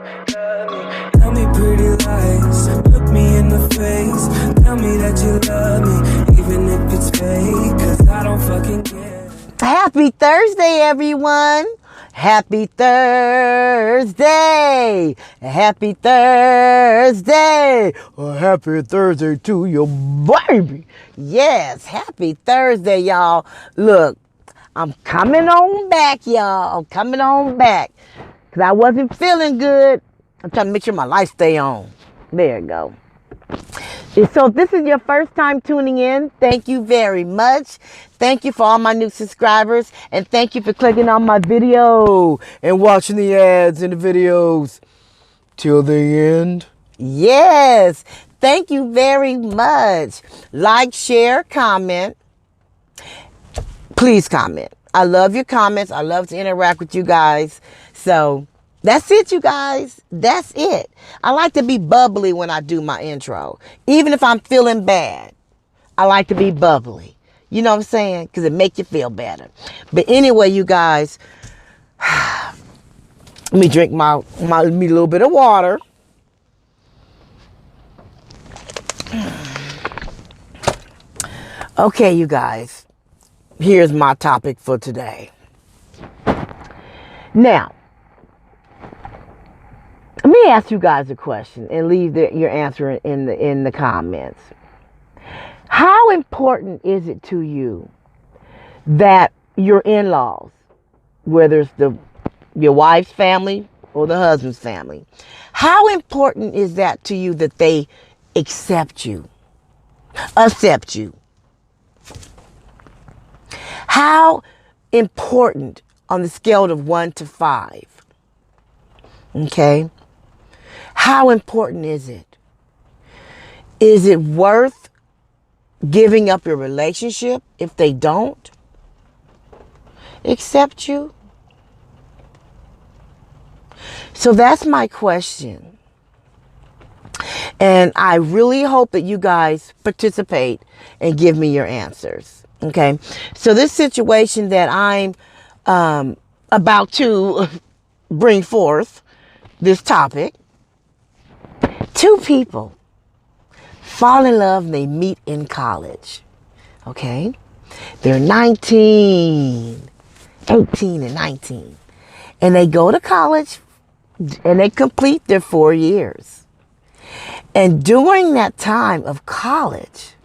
Tell me pretty lies, look me in the face. Tell me that you love me, even if it's fake, 'cause I don't fucking care. Happy Thursday, everyone. Happy Thursday. Happy Thursday. Happy Thursday to you, baby. Yes, happy Thursday, y'all. Look, I'm coming on back, y'all. I'm coming on back. Because I wasn't feeling good. I'm trying to make sure my lights stay on. There you go. So if this is your first time tuning in, thank you very much. Thank you for all my new subscribers. And thank you for clicking on my video and watching the ads in the videos till the end. Yes. Thank you very much. Like, share, comment. Please comment. I love your comments. I love to interact with you guys. So that's it, you guys. That's it. I like to be bubbly when I do my intro. Even if I'm feeling bad, I like to be bubbly. You know what I'm saying? Because it makes you feel better. But anyway, you guys, let me drink me a little bit of water. Okay, you guys. Here's my topic for today. Now, let me ask you guys a question and leave your answer in the comments. How important is it to you that your in-laws, whether it's your wife's family or the husband's family, how important is that to you that they accept you? How important on the scale of 1 to 5? Okay? How important is it? Is it worth giving up your relationship if they don't accept you? So that's my question. And I really hope that you guys participate and give me your answers. Okay? So this situation that I'm about to bring forth, this topic, 2 people fall in love and they meet in college. Okay? They're 18 and 19. And they go to college and they complete their 4 years. And during that time of college,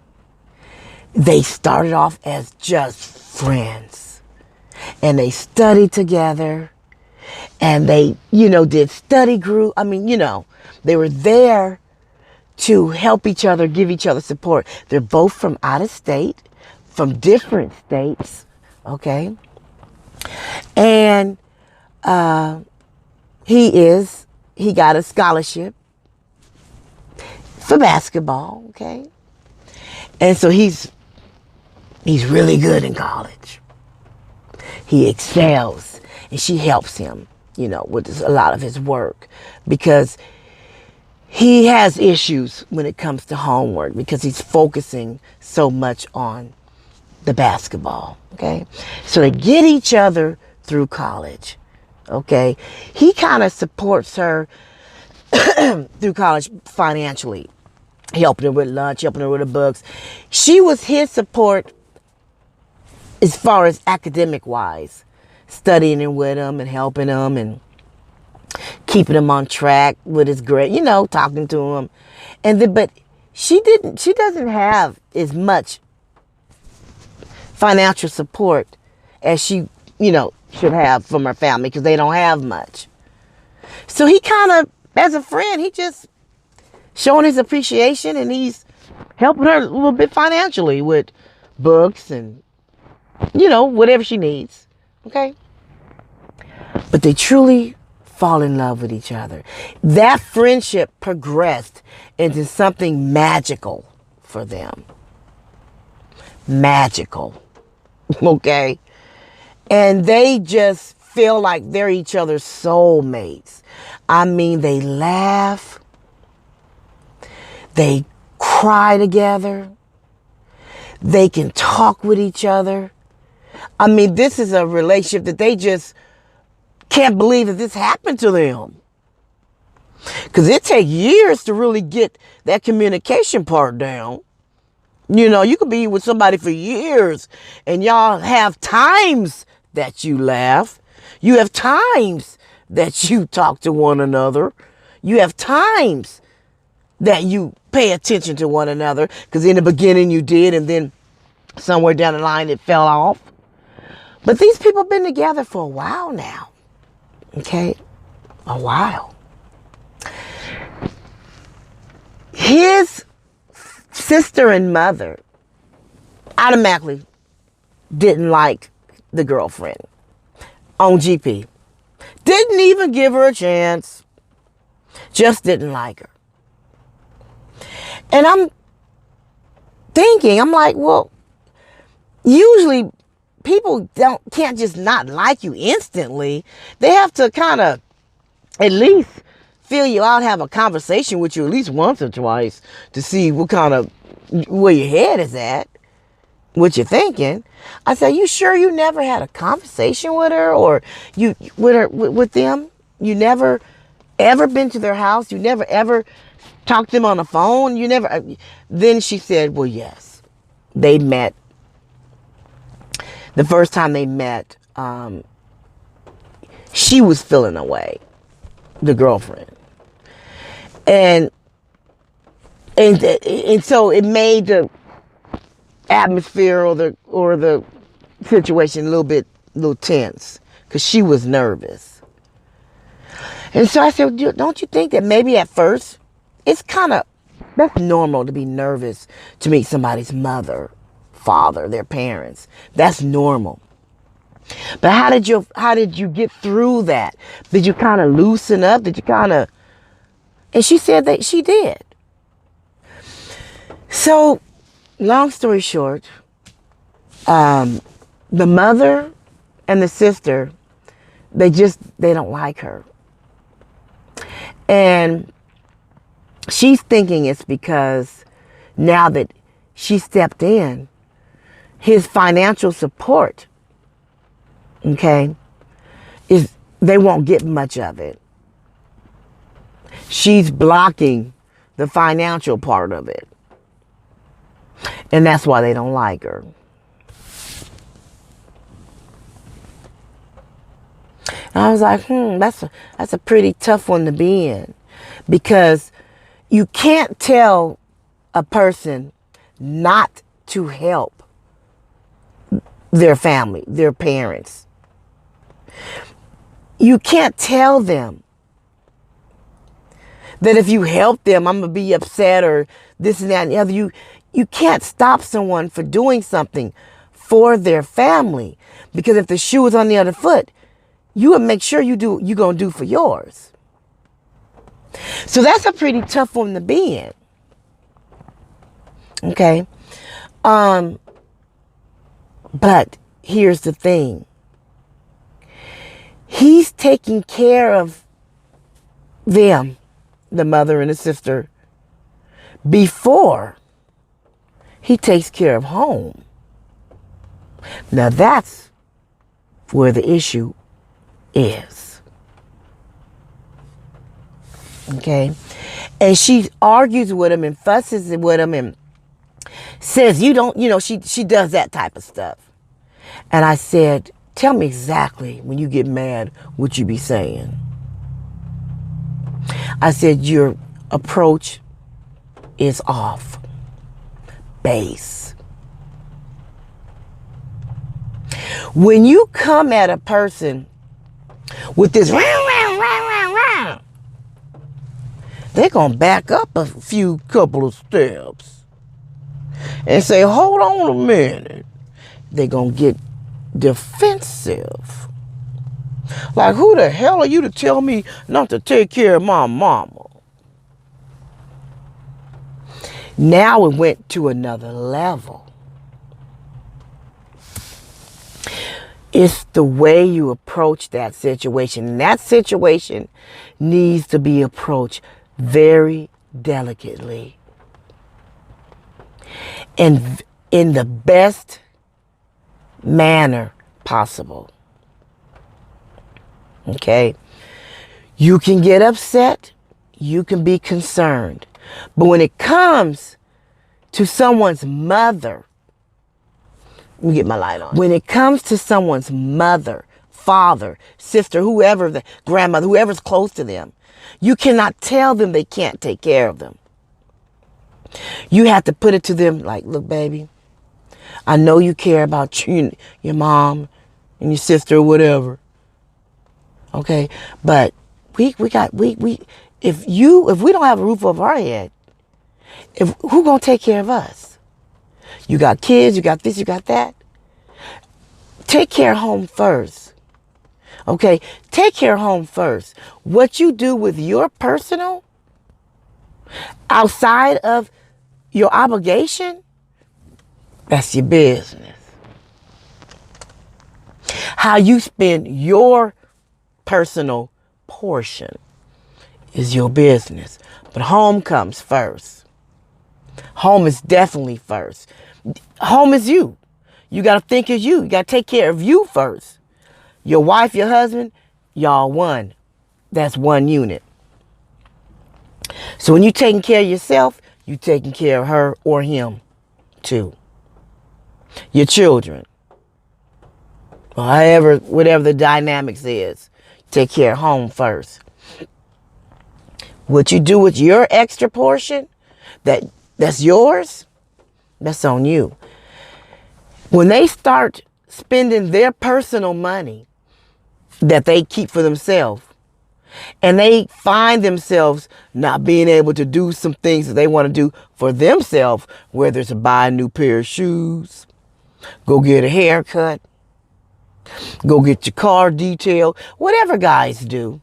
they started off as just friends. And they studied together. And they, did study group. They were there to help each other, give each other support. They're both from out of state, from different states, okay? And he got a scholarship for basketball, okay? And so he's really good in college. He excels, and she helps him, with a lot of his work, because he has issues when it comes to homework because he's focusing so much on the basketball, okay? So they get each other through college, okay? He kind of supports her through college financially, helping her with lunch, helping her with the books. She was his support as far as academic-wise, studying with him and helping him and keeping him on track with his grade, talking to him. But she doesn't have as much financial support as she, should have from her family because they don't have much. So he kind of, as a friend, he just showing his appreciation and he's helping her a little bit financially with books and, whatever she needs. Okay? But they truly fall in love with each other. That friendship progressed into something magical for them. Magical. Okay? And they just feel like they're each other's soulmates. They laugh. They cry together. They can talk with each other. This is a relationship that they just can't believe that this happened to them. Because it takes years to really get that communication part down. You know, you could be with somebody for years and y'all have times that you laugh. You have times that you talk to one another. You have times that you pay attention to one another, because in the beginning you did, and then somewhere down the line it fell off. But these people have been together for a while now. Okay? A while. His sister and mother automatically didn't like the girlfriend on GP. Didn't even give her a chance. Just didn't like her. And I'm thinking, I'm like, well, usually people can't just not like you instantly. They have to kind of at least feel you out, have a conversation with you at least once or twice to see what kind of, where your head is at, what you're thinking. I said, you sure you never had a conversation with her, or you with them? You never ever been to their house? You never ever talked to them on the phone? You never? Then she said, well, yes, they met. The first time they met, she was feeling away, the girlfriend. And so it made the atmosphere or the situation a little tense, because she was nervous. And so I said, don't you think that maybe at first it's that's normal to be nervous to meet somebody's mother, father, their parents. That's normal. But how did you get through that? Did you kind of loosen up? And she said that she did. So, long story short, the mother and the sister, they don't like her. And she's thinking it's because now that she stepped in, his financial support, okay, they won't get much of it. She's blocking the financial part of it. And that's why they don't like her. And I was like, that's a pretty tough one to be in. Because you can't tell a person not to help their family, their parents. You can't tell them that if you help them, I'm going to be upset or this and that and the other. You can't stop someone for doing something for their family, because if the shoe is on the other foot, you would make sure you're going to do for yours. So that's a pretty tough one to be in. Okay. But here's the thing. He's taking care of them, the mother and the sister, before he takes care of home. Now that's where the issue is. Okay? And she argues with him and fusses with him and says, she does that type of stuff. And I said, tell me exactly when you get mad what you be saying. I said, your approach is off base. When you come at a person with this they're going to back up a couple of steps and say, hold on a minute. They're going to get defensive. Like, who the hell are you to tell me not to take care of my mama? Now it went to another level. It's the way you approach that situation. And that situation needs to be approached very delicately and in the best manner possible. Okay? You can get upset. you can be concerned. But when it comes to someone's mother, let me get my light on. When it comes to someone's mother, father, sister, whoever, the grandmother, whoever's close to them, you cannot tell them they can't take care of them. You have to put it to them like, look, baby, I know you care about your mom and your sister or whatever. Okay, but if we don't have a roof over our head, who gonna take care of us? You got kids, you got this, you got that. Take care of home first. Okay, take care of home first. What you do with your personal, outside of your obligation, that's your business. How you spend your personal portion is your business. But home comes first. Home is definitely first. Home is you. You got to think of you. You got to take care of you first. Your wife, your husband, y'all one. That's one unit. So when you're taking care of yourself, you're taking care of her or him too. Your children. Or whatever the dynamics is. Take care of home first. What you do with your extra portion, that's yours, that's on you. When they start spending their personal money that they keep for themselves, and they find themselves not being able to do some things that they want to do for themselves, whether it's to buy a new pair of shoes, go get a haircut, go get your car detailed, whatever guys do,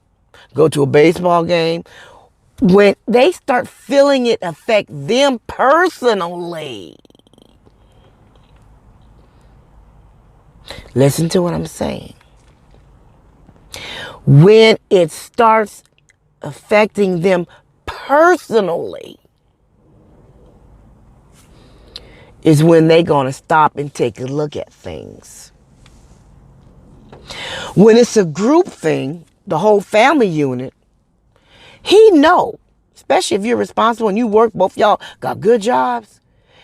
go to a baseball game. When they start feeling it affect them personally, listen to what I'm saying. When it starts affecting them personally, is when they're going to stop and take a look at things. When it's a group thing, the whole family unit, he know, especially if you're responsible and you work, both y'all got good jobs,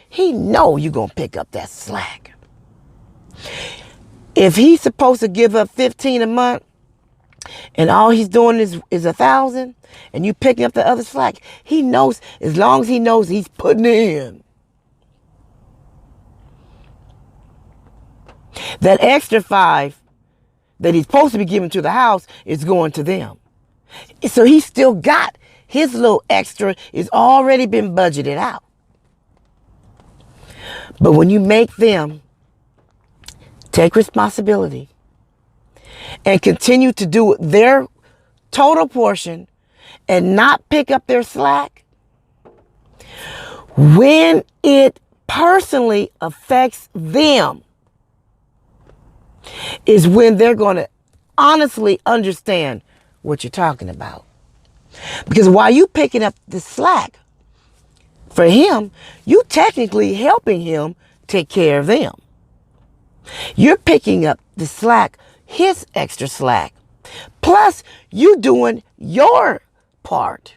he know you're going to pick up that slack. If he's supposed to give up $15 a month and all he's doing is $1,000 and you picking up the other slack, he knows, as long as he knows he's putting it in, that extra $5 that he's supposed to be giving to the house is going to them. So he still got his little extra, is already been budgeted out. But when you make them take responsibility and continue to do their total portion and not pick up their slack, when it personally affects them, is when they're going to honestly understand what you're talking about. Because while you picking up the slack for him, you technically helping him take care of them. You're picking up the slack, his extra slack. Plus, you doing your part.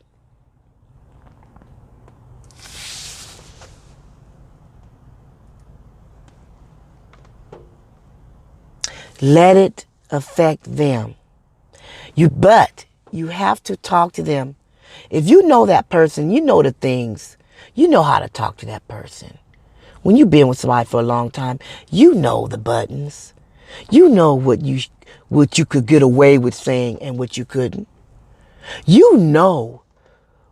Let it affect them. But you have to talk to them. If you know that person, you know the things. You know how to talk to that person. When you've been with somebody for a long time, you know the buttons. You know what you could get away with saying and what you couldn't. You know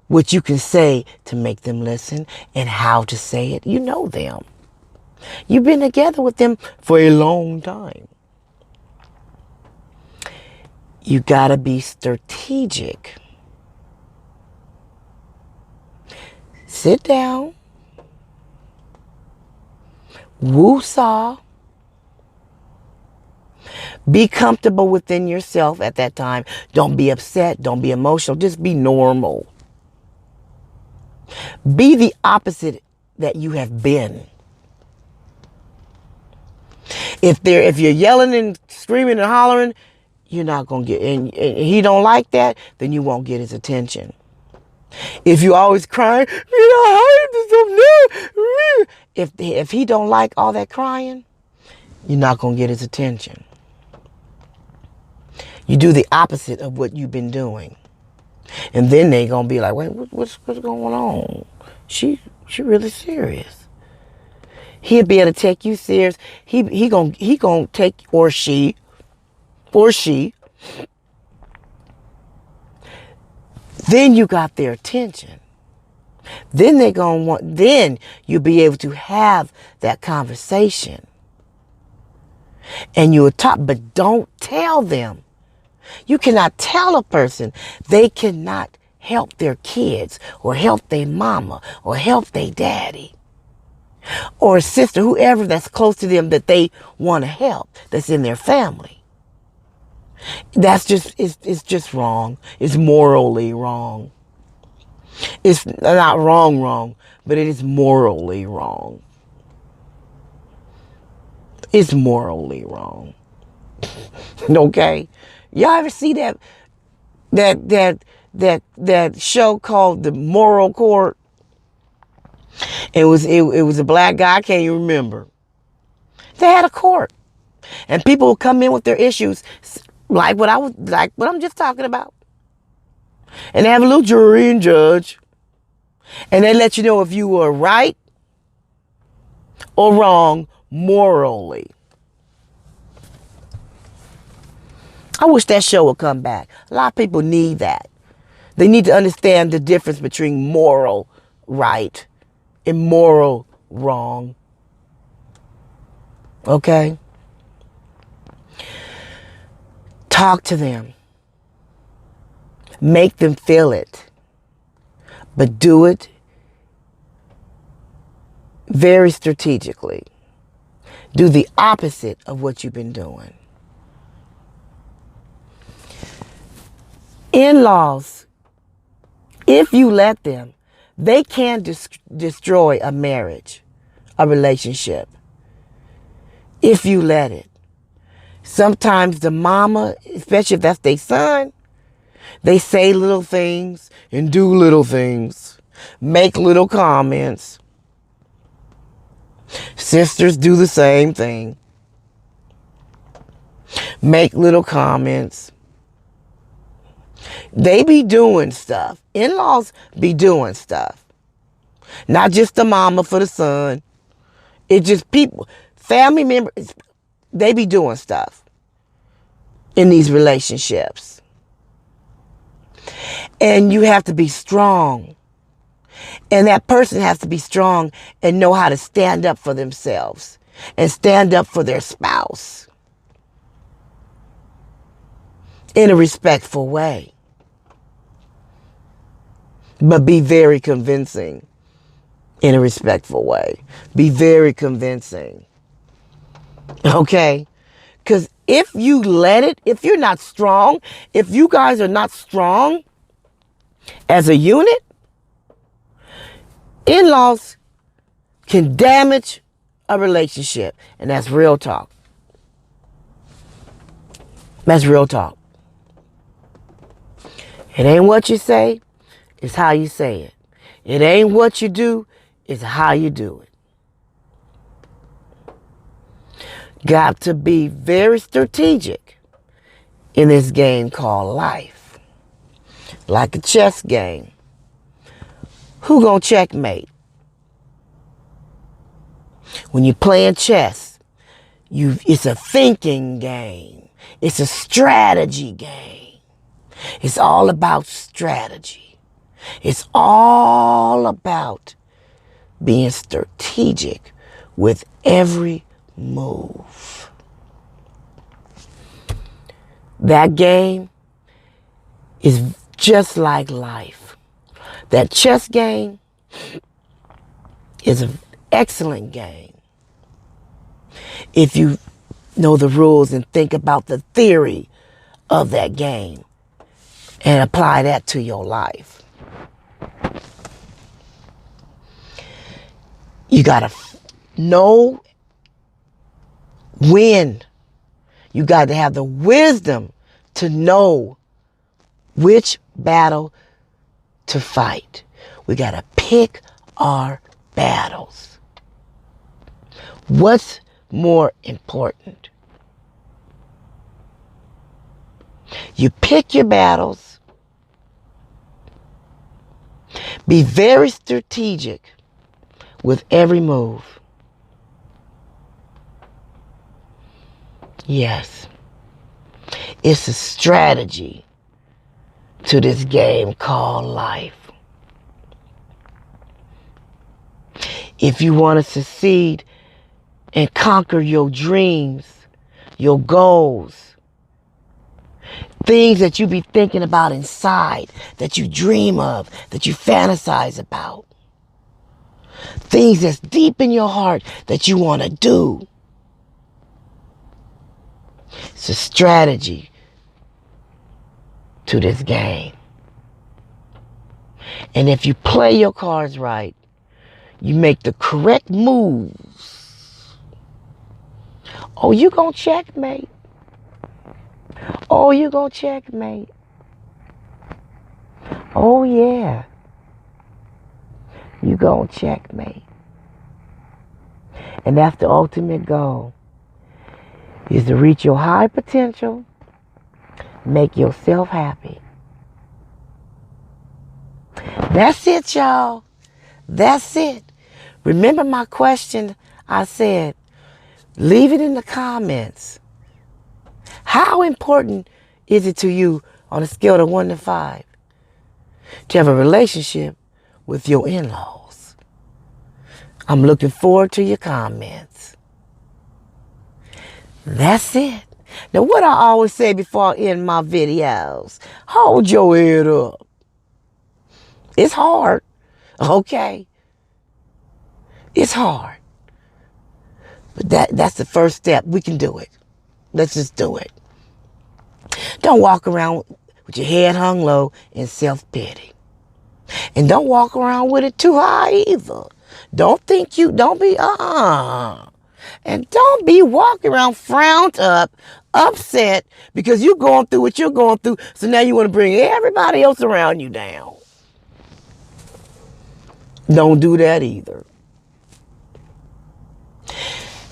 what you can say to make them listen and how to say it. You know them. You've been together with them for a long time. You gotta be strategic. Sit down. Woo-saw. Be comfortable within yourself at that time. Don't be upset. Don't be emotional. Just be normal. Be the opposite that you have been. If you're yelling and screaming and hollering, you're not going to get, and he don't like that, then you won't get his attention. If you always crying, if he don't like all that crying, you're not going to get his attention. You do the opposite of what you've been doing. And then they going to be like, wait, what's going on? She really serious. He'll be able to take you serious. He gonna take, or she. Then you got their attention. Then then you'll be able to have that conversation. And you'll talk, but don't tell them. You cannot tell a person they cannot help their kids or help their mama or help their daddy or a sister, whoever that's close to them that they want to help, that's in their family. It's just wrong. It's morally wrong. It's not wrong, but it is morally wrong. It's morally wrong. Okay? Y'all ever see that show called The Moral Court? It was a black guy, I can't even remember. They had a court. And people would come in with their issues like what I'm just talking about. And they have a little jury and judge. And they let you know if you were right or wrong morally. I wish that show would come back. A lot of people need that. They need to understand the difference between moral right and moral wrong. Okay? Talk to them. Make them feel it. But do it very strategically. Do the opposite of what you've been doing. In-laws, if you let them, they can destroy a marriage, a relationship, if you let it. Sometimes the mama, especially if that's their son, they say little things and do little things, make little comments. Sisters do the same thing. Make little comments. They be doing stuff. In-laws be doing stuff. Not just the mama for the son. It's just people, family members, they be doing stuff in these relationships. And you have to be strong. And that person has to be strong and know how to stand up for themselves and stand up for their spouse in a respectful way. But be very convincing in a respectful way. Be very convincing. Okay? Because if you let it, if you're not strong, if you guys are not strong as a unit, in-laws can damage a relationship. And that's real talk. That's real talk. It ain't what you say, it's how you say it. It ain't what you do, it's how you do it. Got to be very strategic in this game called life. Like a chess game. Who gonna checkmate? When you're playing chess, it's a thinking game. It's a strategy game. It's all about strategy. It's all about being strategic with every move. That game is just like life. That chess game is an excellent game if you know the rules and think about the theory of that game and apply that to your life. You gotta know when. You gotta have the wisdom to know which battle to fight. We got to pick our battles. What's more important? You pick your battles. Be very strategic with every move. Yes, it's a strategy to this game called life. If you want to succeed and conquer your dreams, your goals, things that you be thinking about inside, that you dream of, that you fantasize about, things that's deep in your heart that you want to do. It's a strategy to this game. And if you play your cards right, you make the correct moves. Oh, you gonna checkmate. Oh, you gonna checkmate. Oh, yeah. You gonna checkmate. And that's the ultimate goal, is to reach your high potential, make yourself happy. That's it, y'all. That's it. Remember my question? I said, leave it in the comments. How important is it to you on a scale of 1 to 5 to have a relationship with your in-laws? I'm looking forward to your comments. That's it. Now, what I always say before I end my videos, hold your head up. It's hard, okay? It's hard. But that's the first step. We can do it. Let's just do it. Don't walk around with your head hung low in self-pity. And don't walk around with it too high either. Don't be, And don't be walking around frowned up, upset, because you're going through what you're going through, so now you want to bring everybody else around you down. Don't do that either.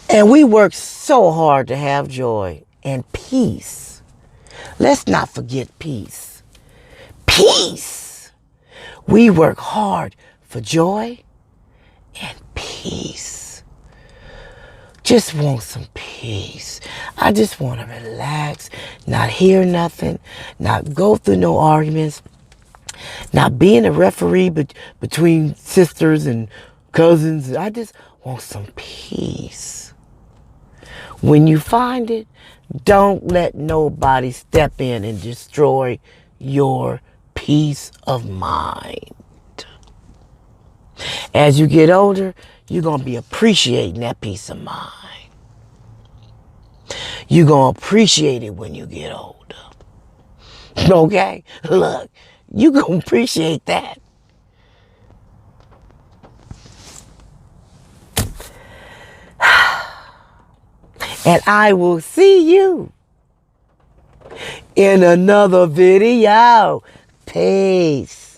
And we work so hard to have joy and peace. Let's not forget peace. Peace. We work hard for joy and peace. Just want some peace. I just want to relax, not hear nothing, not go through no arguments, not being a referee between sisters and cousins. I just want some peace. When you find it, don't let nobody step in and destroy your peace of mind. As you get older, you're going to be appreciating that peace of mind. You're going to appreciate it when you get older. Okay? Look, you're going to appreciate that. And I will see you in another video. Peace.